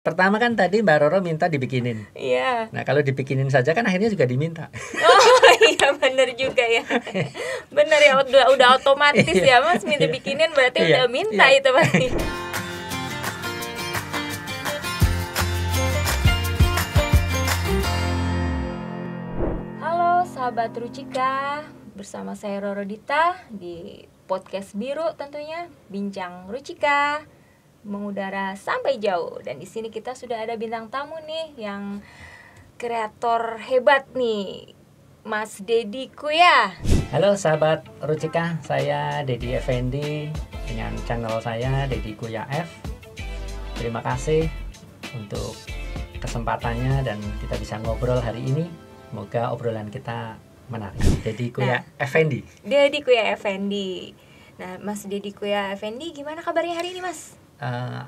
Pertama kan tadi Mbak Roro minta dibikinin. Iya. Nah kalau dibikinin saja kan akhirnya juga diminta. Oh iya bener juga ya. Bener ya, udah otomatis ya Mas, minta bikinin berarti Iya, udah minta iya. itu pasti. Halo sahabat Rucika, bersama saya Roro Dita di podcast Biru tentunya, Bincang Rucika mengudara sampai jauh. Dan di sini kita sudah ada bintang tamu nih yang kreator hebat nih, Mas Deddy Kuya. Halo sahabat Rucika, saya Deddy Effendi dengan channel saya Deddy Kuya F. Terima kasih untuk kesempatannya dan kita bisa ngobrol hari ini. Semoga obrolan kita menarik. Deddy Kuya Effendi. Deddy Kuya Effendi. Nah, Mas Deddy Kuya Effendi, gimana kabarnya hari ini, Mas?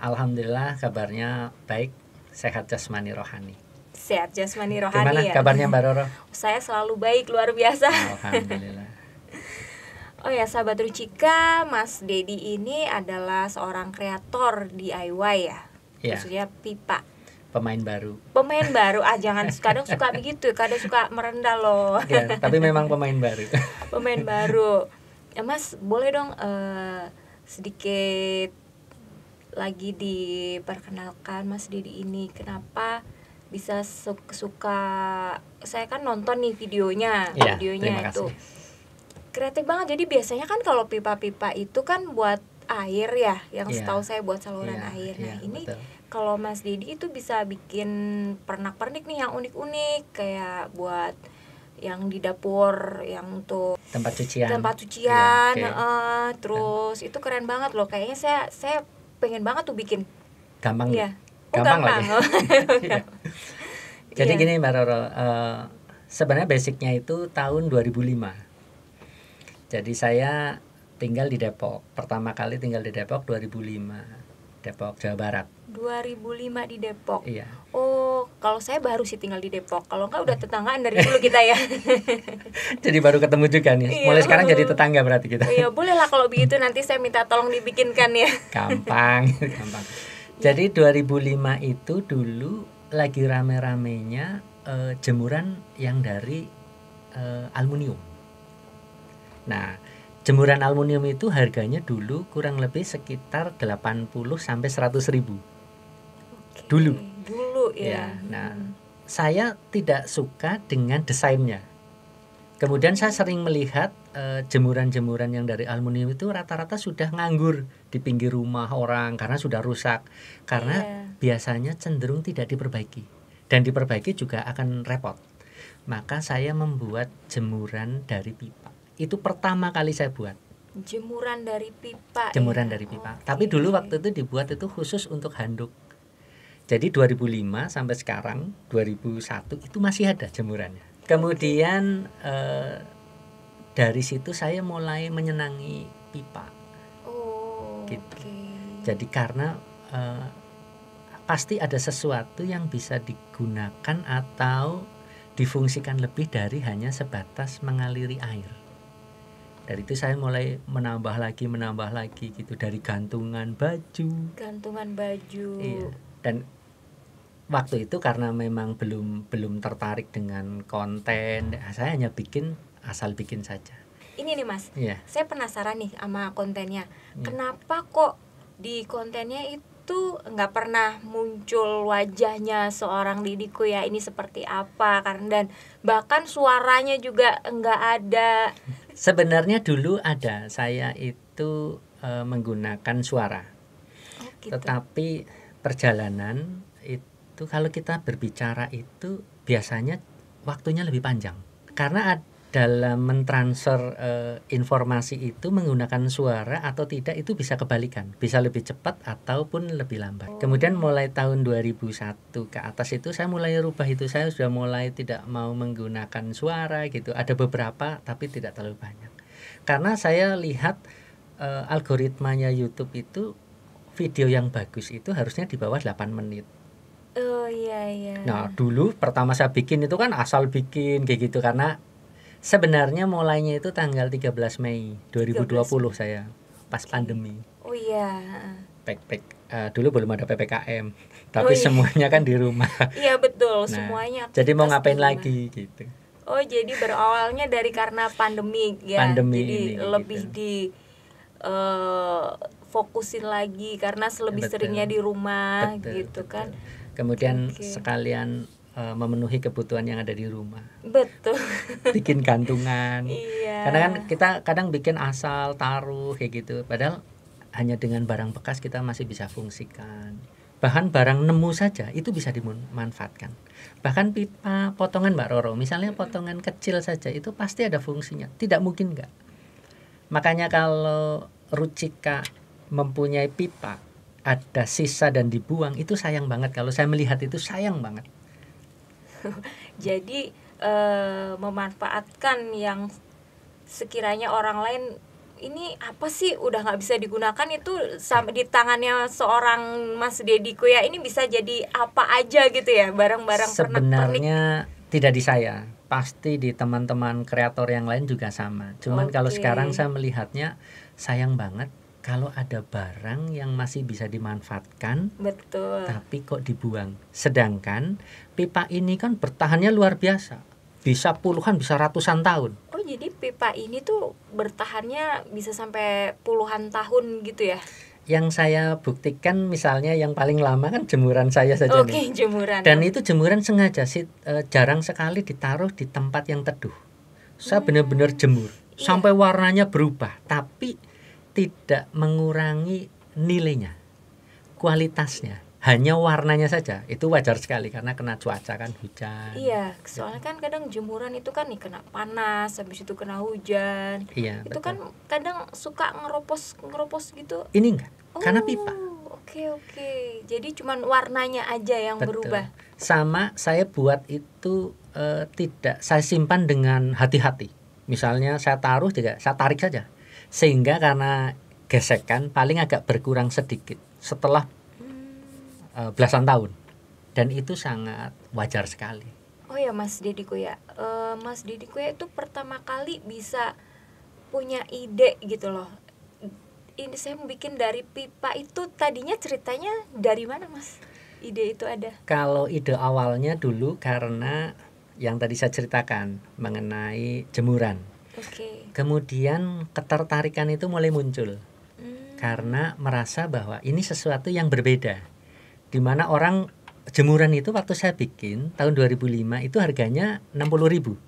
Alhamdulillah kabarnya baik, sehat jasmani rohani. Sehat jasmani rohani. Gimana ya? kabarnya Mbak Roro? Saya selalu baik, luar biasa. Alhamdulillah. Oh ya, sahabat Rucika, Mas Deddy ini adalah seorang kreator DIY ya. Iya. Maksudnya pipa. Pemain baru. Pemain baru, jangan kadang suka begitu, kadang suka merendah loh. Ya, tapi memang pemain baru. Pemain baru. Ya Mas, boleh dong sedikit lagi diperkenalkan Mas Deddy ini, kenapa bisa suka. Saya kan nonton nih videonya Ya, videonya itu kreatif banget. Jadi biasanya kan kalau pipa-pipa itu kan buat air ya, yang setahu saya buat saluran air. Nah ini betul. Kalau Mas Deddy itu bisa bikin pernak-pernik nih yang unik-unik, kayak buat yang di dapur, yang untuk tempat cucian ya, okay. Terus itu keren banget loh. Kayaknya saya pengen banget tuh bikin. Gampang ya. Gampang lagi. Jadi iya. Gini Mbak Roro, sebenarnya basicnya itu tahun 2005. Jadi saya tinggal di Depok. Pertama kali tinggal di Depok 2005, Depok, Jawa Barat. 2005 di Depok. Iya. Oh, kalau saya baru sih tinggal di Depok. Kalau enggak udah tetanggaan dari dulu kita ya. Jadi baru ketemu juga nih. Iya. Mulai sekarang jadi tetangga berarti kita. Iya, boleh lah kalau begitu, nanti saya minta tolong dibikinkan ya. Gampang. Jadi 2005 itu dulu lagi rame-ramenya jemuran yang dari aluminium. Nah, jemuran aluminium itu harganya dulu kurang lebih sekitar 80 sampai 100 ribu. Oke, Dulu ya. Nah, saya tidak suka dengan desainnya. Kemudian saya sering melihat jemuran-jemuran yang dari aluminium itu rata-rata sudah nganggur di pinggir rumah orang karena sudah rusak. Karena biasanya cenderung tidak diperbaiki. Dan diperbaiki juga akan repot. Maka saya membuat jemuran dari pipa. Itu pertama kali saya buat. Jemuran dari pipa. Jemuran dari pipa. Tapi dulu waktu itu dibuat itu khusus untuk handuk. Jadi 2005 sampai sekarang 2001 itu masih ada jemurannya. Kemudian dari situ saya mulai menyenangi pipa. Gitu. Jadi karena pasti ada sesuatu yang bisa digunakan atau difungsikan lebih dari hanya sebatas mengaliri air. Dari itu saya mulai menambah lagi gitu, dari gantungan baju. Iya. Dan waktu itu karena memang belum tertarik dengan konten, saya hanya asal bikin saja. Ini nih Mas, saya penasaran nih sama kontennya. Kenapa kok di kontennya itu nggak pernah muncul wajahnya seorang Deddy Kuya ini seperti apa? Dan bahkan suaranya juga nggak ada. Sebenarnya dulu ada, saya itu menggunakan suara. Gitu. Tetapi perjalanan itu kalau kita berbicara itu biasanya waktunya lebih panjang. Karena dalam mentransfer informasi itu menggunakan suara atau tidak itu bisa kebalikan, bisa lebih cepat ataupun lebih lambat. Kemudian mulai tahun 2001 ke atas itu saya mulai rubah itu, saya sudah mulai tidak mau menggunakan suara gitu. Ada beberapa tapi tidak terlalu banyak. Karena saya lihat algoritmanya YouTube itu video yang bagus itu harusnya di bawah 8 menit. Oh iya. Nah, dulu pertama saya bikin itu kan asal bikin kayak gitu karena sebenarnya mulainya itu tanggal 13 Mei 2020 saya pas pandemi. Oh iya. Dulu belum ada PPKM. Tapi iya. semuanya kan di rumah. Iya betul, Nah, semuanya jadi mau aktivitas ngapain di rumah. lagi gitu. Oh, jadi berawalnya dari karena pandemi ya. Pandemi Jadi ini lebih gitu. di fokusin lagi karena lebih Betul. seringnya di rumah Betul, gitu betul. kan. Kemudian Oke. sekalian memenuhi kebutuhan yang ada di rumah. Betul. Bikin gantungan. Iya. Karena kan kita kadang bikin asal taruh kayak gitu. Padahal hanya dengan barang bekas kita masih bisa fungsikan. Bahkan barang nemu saja itu bisa dimanfaatkan. Bahkan pipa potongan Mbak Roro, misalnya potongan kecil saja itu pasti ada fungsinya. Tidak mungkin enggak. Makanya kalau Rucika mempunyai pipa ada sisa dan dibuang, itu sayang banget. Kalau saya melihat itu sayang banget. Jadi memanfaatkan yang sekiranya orang lain ini apa sih udah nggak bisa digunakan, itu di tangannya seorang Mas Deddy Kuya ini bisa jadi apa aja gitu ya, barang-barang pernak-pernik. Sebenarnya tidak di saya, pasti di teman-teman kreator yang lain juga sama. Cuman kalau Oke. sekarang saya melihatnya sayang banget kalau ada barang yang masih bisa dimanfaatkan Betul. tapi kok dibuang. Sedangkan pipa ini kan bertahannya luar biasa, bisa puluhan, bisa ratusan tahun. Oh, jadi pipa ini tuh bertahannya bisa sampai puluhan tahun gitu ya? Yang saya buktikan misalnya yang paling lama kan jemuran saya saja Oke, nih. jemuran. Dan itu jemuran sengaja sih jarang sekali ditaruh di tempat yang teduh. Saya benar-benar jemur sampai warnanya berubah, tapi tidak mengurangi nilainya, kualitasnya, hanya warnanya saja. Itu wajar sekali karena kena cuaca kan, hujan. Iya, soalnya kan kadang jemuran itu kan nih kena panas, habis itu kena hujan. Iya, Itu betul. kan kadang suka ngeropos gitu. Ini enggak, karena pipa. Oke. Jadi cuman warnanya aja yang Betul. berubah. Sama saya buat itu tidak saya simpan dengan hati-hati. Misalnya saya taruh juga saya tarik saja. Sehingga karena gesekan paling agak berkurang sedikit setelah belasan tahun. Dan itu sangat wajar sekali. Oh ya Mas Deddy Kuya, Mas Deddy Kuya itu pertama kali bisa punya ide gitu loh. Ini saya mau bikin dari pipa itu, tadinya ceritanya dari mana Mas? Ide itu ada? Kalau ide awalnya dulu karena yang tadi saya ceritakan mengenai jemuran. Oke. Kemudian ketertarikan itu mulai muncul karena merasa bahwa ini sesuatu yang berbeda. Di mana orang jemuran itu waktu saya bikin tahun 2005 itu harganya 60.000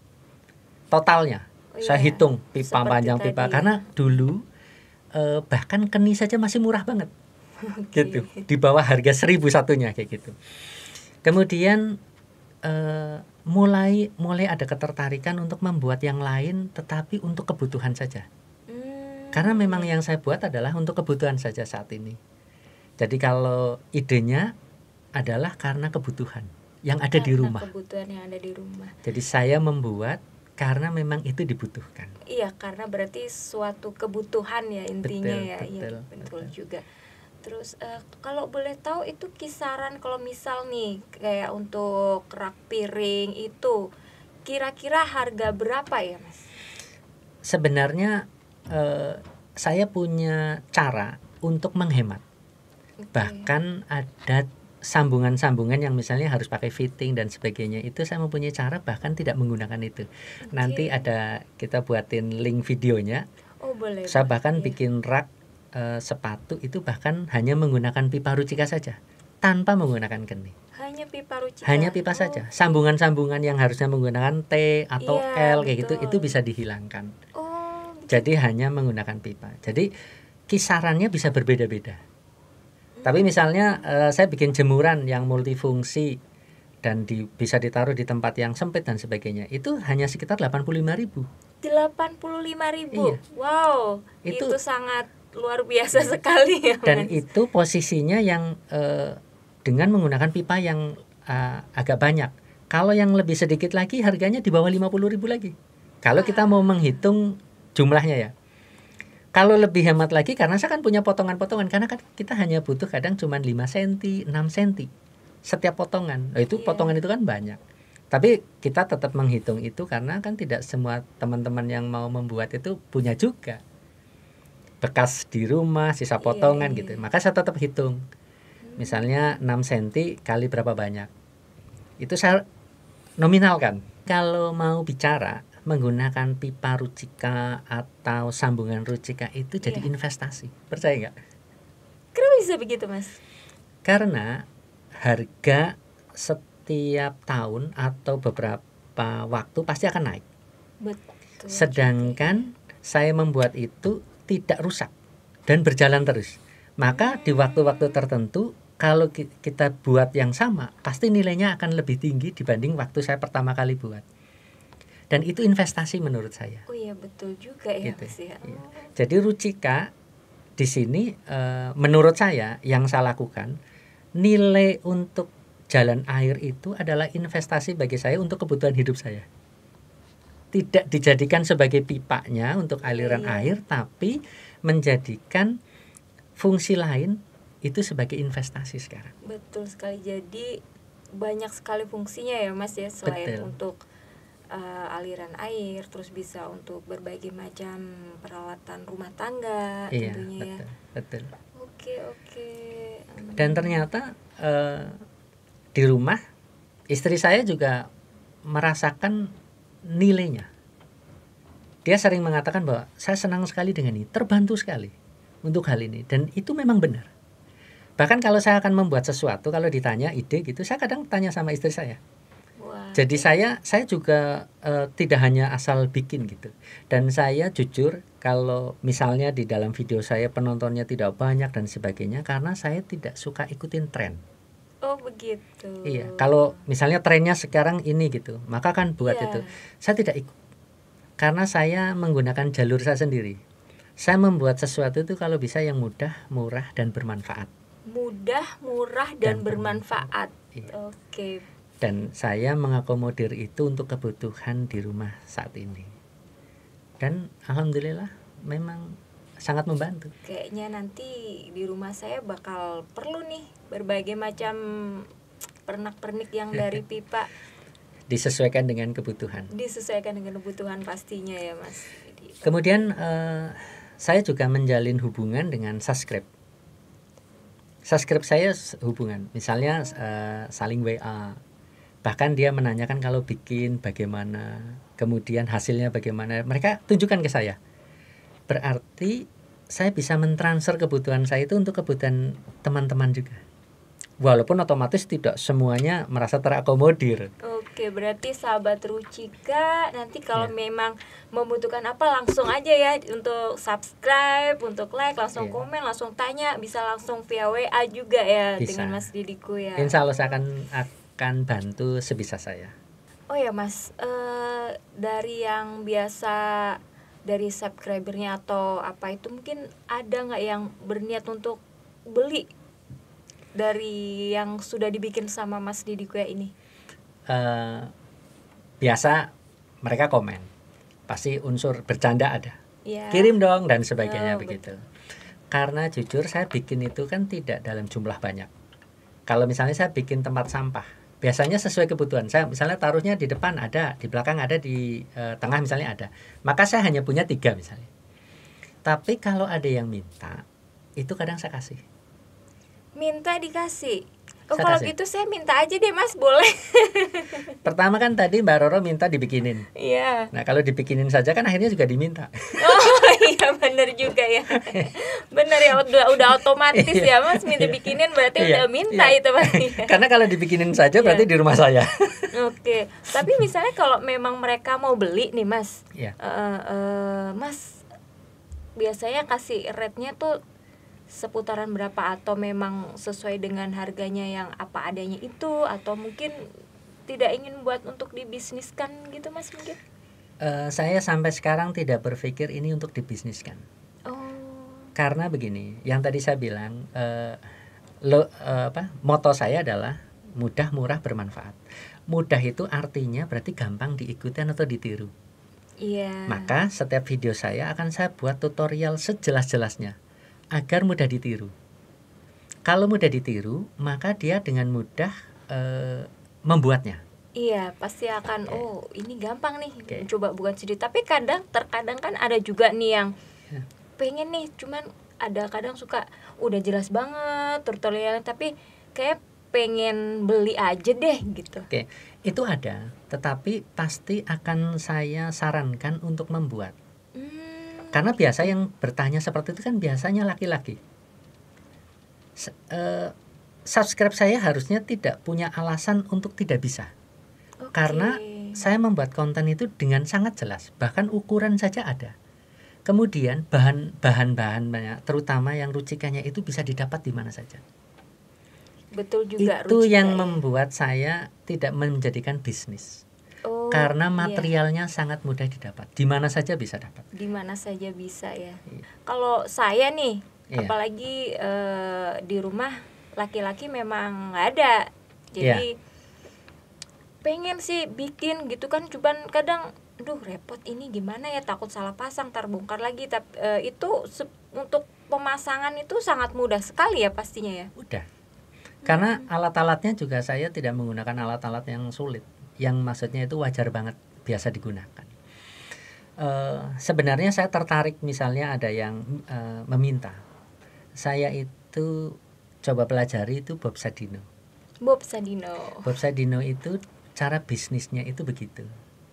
totalnya. Saya hitung pipa seperti panjang tadi pipa ya. karena dulu bahkan keni saja masih murah banget. Gitu. Di bawah harga 1.000 satunya kayak gitu. Kemudian mulai ada ketertarikan untuk membuat yang lain tetapi untuk kebutuhan saja. Karena memang yang saya buat adalah untuk kebutuhan saja saat ini. Jadi kalau idenya adalah karena kebutuhan yang ada di rumah. Kebutuhan yang ada di rumah. Jadi saya membuat karena memang itu dibutuhkan. Iya, karena berarti suatu kebutuhan ya intinya. Betul. Juga. Terus kalau boleh tahu itu kisaran kalau misal nih kayak untuk rak piring itu kira-kira harga berapa ya Mas? Sebenarnya saya punya cara untuk menghemat. Bahkan ada sambungan-sambungan yang misalnya harus pakai fitting dan sebagainya, itu saya mempunyai cara bahkan tidak menggunakan itu. Nanti ada kita buatin link videonya. Oh boleh. Saya bahkan bikin rak sepatu itu bahkan hanya menggunakan pipa Rucika saja tanpa menggunakan keni. Hanya pipa Rucika. Hanya pipa saja. Sambungan-sambungan yang harusnya menggunakan T atau L kayak gitu itu bisa dihilangkan. Jadi hanya menggunakan pipa. Jadi kisarannya bisa berbeda-beda. Tapi misalnya saya bikin jemuran yang multifungsi dan bisa ditaruh di tempat yang sempit dan sebagainya, itu hanya sekitar 85.000. 85.000. Iya. Wow, itu sangat luar biasa sekali ya. Dan itu posisinya yang dengan menggunakan pipa yang agak banyak. Kalau yang lebih sedikit lagi harganya di bawah 50.000 lagi. Kalau kita mau menghitung jumlahnya ya. Kalau lebih hemat lagi karena saya kan punya potongan-potongan, karena kan kita hanya butuh kadang cuma 5 cm, 6 cm setiap potongan. Itu potongan itu kan banyak. Tapi kita tetap menghitung itu karena kan tidak semua teman-teman yang mau membuat itu punya juga bekas di rumah, sisa potongan gitu. Maka saya tetap hitung. Misalnya 6 cm kali berapa banyak. Itu saya nominalkan. Kalau mau bicara menggunakan pipa Ruchika atau sambungan Ruchika itu jadi investasi. Percaya nggak? Kenapa bisa begitu, Mas? Karena harga setiap tahun atau beberapa waktu pasti akan naik. Betul. Sedangkan saya membuat itu tidak rusak dan berjalan terus. Maka di waktu-waktu tertentu kalau kita buat yang sama, pasti nilainya akan lebih tinggi dibanding waktu saya pertama kali buat. Dan itu investasi menurut saya. Oh iya, betul juga ya, gitu. Mas ya. Iya. Jadi Ruchika di sini menurut saya yang saya lakukan, nilai untuk jalan air itu adalah investasi bagi saya untuk kebutuhan hidup saya. Tidak dijadikan sebagai pipanya untuk aliran air, tapi menjadikan fungsi lain itu sebagai investasi sekarang. Betul sekali. Jadi banyak sekali fungsinya ya, Mas ya, selain untuk aliran air, terus bisa untuk berbagai macam peralatan rumah tangga tentunya. Iya, betul. Oke. Dan ternyata di rumah istri saya juga merasakan nilainya. Dia sering mengatakan bahwa saya senang sekali dengan ini, terbantu sekali untuk hal ini, dan itu memang benar. Bahkan kalau saya akan membuat sesuatu, kalau ditanya ide gitu, saya kadang tanya sama istri saya. Jadi saya juga tidak hanya asal bikin gitu. Dan saya jujur kalau misalnya di dalam video saya penontonnya tidak banyak dan sebagainya, karena saya tidak suka ikutin tren. Oh begitu. Iya, kalau misalnya trennya sekarang ini gitu, maka kan buat itu. Saya tidak ikut. Karena saya menggunakan jalur saya sendiri. Saya membuat sesuatu itu kalau bisa yang mudah, murah, dan bermanfaat. Mudah, murah, dan bermanfaat. Iya. Oke. Dan saya mengakomodir itu untuk kebutuhan di rumah saat ini. Dan alhamdulillah memang sangat membantu. Kayaknya nanti di rumah saya bakal perlu nih berbagai macam pernak-pernik yang dari pipa. Disesuaikan dengan kebutuhan. Disesuaikan dengan kebutuhan pastinya ya, Mas. Kemudian saya juga menjalin hubungan dengan subscribe. Subscribe saya hubungan, misalnya saling WA. Bahkan dia menanyakan kalau bikin bagaimana, kemudian hasilnya bagaimana. Mereka tunjukkan ke saya. Berarti saya bisa mentransfer kebutuhan saya itu untuk kebutuhan teman-teman juga. Walaupun otomatis tidak semuanya merasa terakomodir. Oke, berarti sahabat Ruchika nanti kalau memang membutuhkan apa langsung aja ya untuk subscribe, untuk like, langsung komen, langsung tanya, bisa langsung via WA juga ya bisa. Dengan Mas Didiku ya. Insya Allah saya akan bantu sebisa saya. Oh ya Mas, dari yang biasa dari subscribernya atau apa itu mungkin ada nggak yang berniat untuk beli dari yang sudah dibikin sama Mas Didiku ya ini? Biasa mereka komen, pasti unsur bercanda ada, kirim dong dan sebagainya begitu. Karena jujur saya bikin itu kan tidak dalam jumlah banyak. Kalau misalnya saya bikin tempat sampah, biasanya sesuai kebutuhan. Saya misalnya taruhnya di depan ada, di belakang ada, di tengah misalnya ada. Maka saya hanya punya 3 misalnya. Tapi kalau ada yang minta, itu kadang saya kasih. Minta dikasih. Oh kalau gitu saya minta aja deh Mas, boleh. Pertama kan tadi Mbak Roro minta dibikinin. Iya. Nah kalau dibikinin saja kan akhirnya juga diminta. Oh iya benar juga ya. Benar ya, udah otomatis ya Mas, minta bikinin berarti udah minta itu pasti. Karena kalau dibikinin saja berarti di rumah saya. Oke. Tapi misalnya kalau memang mereka mau beli nih Mas, Mas biasanya kasih rate-nya tuh seputaran berapa, atau memang sesuai dengan harganya yang apa adanya itu, atau mungkin tidak ingin buat untuk dibisniskan gitu Mas mungkin? Saya sampai sekarang tidak berpikir ini untuk dibisniskan. Karena begini, yang tadi saya bilang moto saya adalah mudah, murah, bermanfaat. Mudah itu artinya berarti gampang diikuti atau ditiru. Iya. Maka setiap video saya akan saya buat tutorial sejelas-jelasnya agar mudah ditiru. Kalau mudah ditiru, maka dia dengan mudah membuatnya. Iya, pasti akan ini gampang nih. Coba bukan sedikit. Tapi terkadang kan ada juga nih yang pengen nih, cuman ada kadang suka udah jelas banget tutorialnya tapi kayak pengen beli aja deh gitu. Oke, itu ada, tetapi pasti akan saya sarankan untuk membuat. Karena biasa yang bertanya seperti itu kan biasanya laki-laki. Subscribe saya harusnya tidak punya alasan untuk tidak bisa. Karena saya membuat konten itu dengan sangat jelas, bahkan ukuran saja ada. Kemudian bahan-bahannya, terutama yang rucikannya itu bisa didapat di mana saja. Betul juga. Itu yang membuat saya tidak menjadikan bisnis. Karena materialnya sangat mudah didapat, di mana saja bisa dapat. Di mana saja bisa ya. Kalau saya nih, apalagi di rumah laki-laki memang nggak ada, jadi pengen sih bikin gitu kan, cuman kadang repot ini gimana ya, takut salah pasang, tar bongkar lagi. Tapi itu untuk pemasangan itu sangat mudah sekali ya pastinya ya. Mudah. Karena alat-alatnya juga saya tidak menggunakan alat-alat yang sulit, yang maksudnya itu wajar banget biasa digunakan. Sebenarnya saya tertarik misalnya ada yang meminta saya itu coba pelajari itu Bob Sadino. Bob Sadino itu cara bisnisnya itu begitu.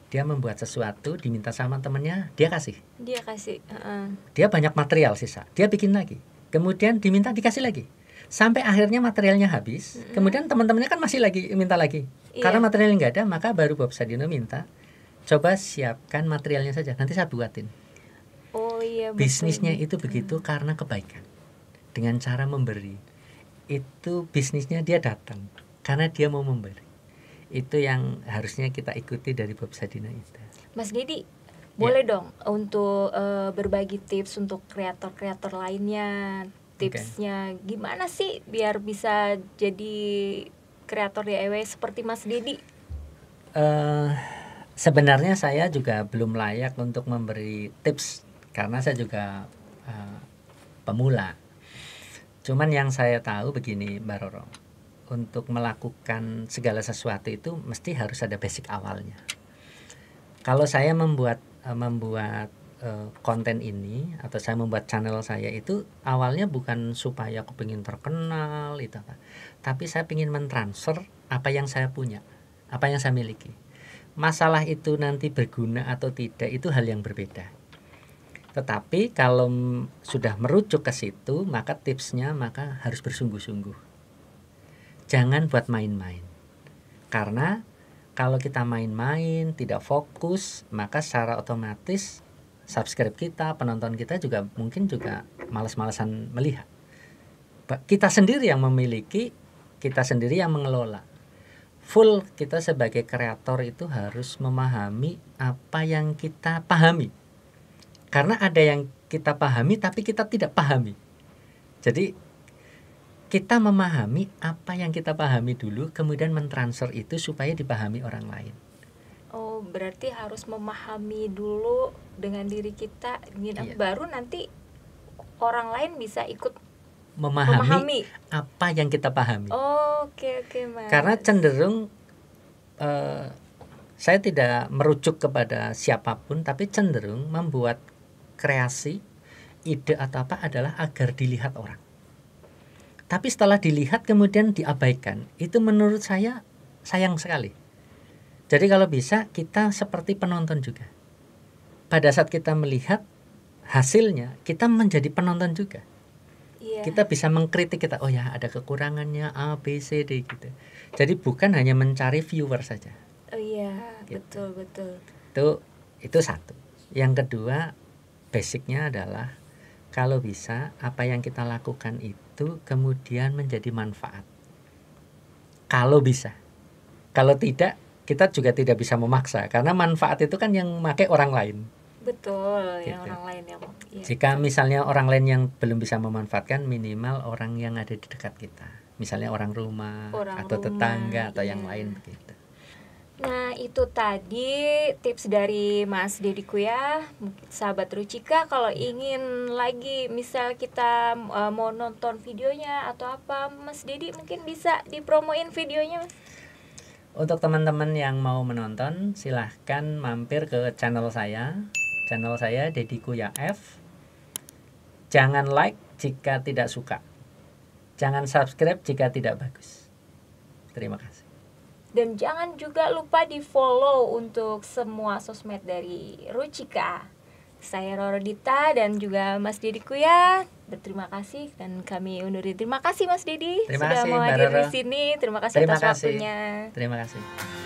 Dia membuat sesuatu, diminta sama temennya, dia kasih. Dia banyak material sisa, dia bikin lagi. Kemudian diminta, dikasih lagi. Sampai akhirnya materialnya habis. Kemudian teman-temannya kan masih lagi minta lagi. Karena materialnya nggak ada, maka baru Bob Sadino minta, coba siapkan materialnya saja, nanti saya buatin. Bisnisnya itu begitu karena kebaikan. Dengan cara memberi. Itu bisnisnya dia datang karena dia mau memberi. Itu yang harusnya kita ikuti dari Bob Sadino itu. Mas Dedi, boleh dong untuk berbagi tips untuk kreator-kreator lainnya. Tipsnya gimana sih biar bisa jadi kreator DIY seperti Mas Dedi? Sebenarnya saya juga belum layak untuk memberi tips karena saya juga pemula. Cuman yang saya tahu begini Mbak Roro, untuk melakukan segala sesuatu itu mesti harus ada basic awalnya. Kalau saya membuat konten ini atau saya membuat channel saya itu awalnya bukan supaya aku pengen terkenal itu apa, tapi saya ingin mentransfer apa yang saya punya, apa yang saya miliki. Masalah itu nanti berguna atau tidak itu hal yang berbeda. Tetapi kalau sudah merujuk ke situ, maka tipsnya maka harus bersungguh-sungguh. Jangan buat main-main. Karena kalau kita main-main, tidak fokus, maka secara otomatis subscribe kita, penonton kita juga mungkin juga malas-malasan melihat. Kita sendiri yang memiliki, kita sendiri yang mengelola. Full kita sebagai kreator itu harus memahami apa yang kita pahami. Karena ada yang kita pahami tapi kita tidak pahami. Jadi kita memahami apa yang kita pahami dulu, kemudian mentransfer itu supaya dipahami orang lain. Berarti harus memahami dulu dengan diri kita, baru nanti orang lain bisa ikut memahami apa yang kita pahami. Oke, Mas. Karena cenderung saya tidak merujuk kepada siapapun, tapi cenderung membuat kreasi, ide atau apa adalah agar dilihat orang. Tapi setelah dilihat kemudian diabaikan, itu menurut saya sayang sekali. Jadi kalau bisa kita seperti penonton juga. Pada saat kita melihat hasilnya, kita menjadi penonton juga. Kita bisa mengkritik kita, oh ya ada kekurangannya A, B, C, D gitu. Jadi bukan hanya mencari viewer saja. Gitu. Betul. Itu satu. Yang kedua, basicnya adalah kalau bisa apa yang kita lakukan itu kemudian menjadi manfaat. Kalau bisa. Kalau tidak, kita juga tidak bisa memaksa karena manfaat itu kan yang pakai orang lain. Betul, gitu. Yang orang lain yang Jika misalnya orang lain yang belum bisa memanfaatkan, minimal orang yang ada di dekat kita. Misalnya orang rumah atau tetangga atau yang lain begitu. Nah, itu tadi tips dari Mas Dediku ya, sahabat Rucika. Kalau ingin lagi misal kita mau nonton videonya atau apa, Mas Dedi mungkin bisa dipromoin videonya, Mas. Untuk teman-teman yang mau menonton, silahkan mampir ke channel saya Dediku Ya F. Jangan like, jika tidak suka. Jangan subscribe jika tidak bagus. Terima kasih. Dan jangan juga lupa di-follow untuk semua sosmed dari Rucika. Saya Roro Dita dan juga Mas Didi Kuya. Berterima kasih dan kami undur diri. Terima kasih Mas Didi sudah mau hadir di sini. Terima kasih atas waktunya. Terima kasih.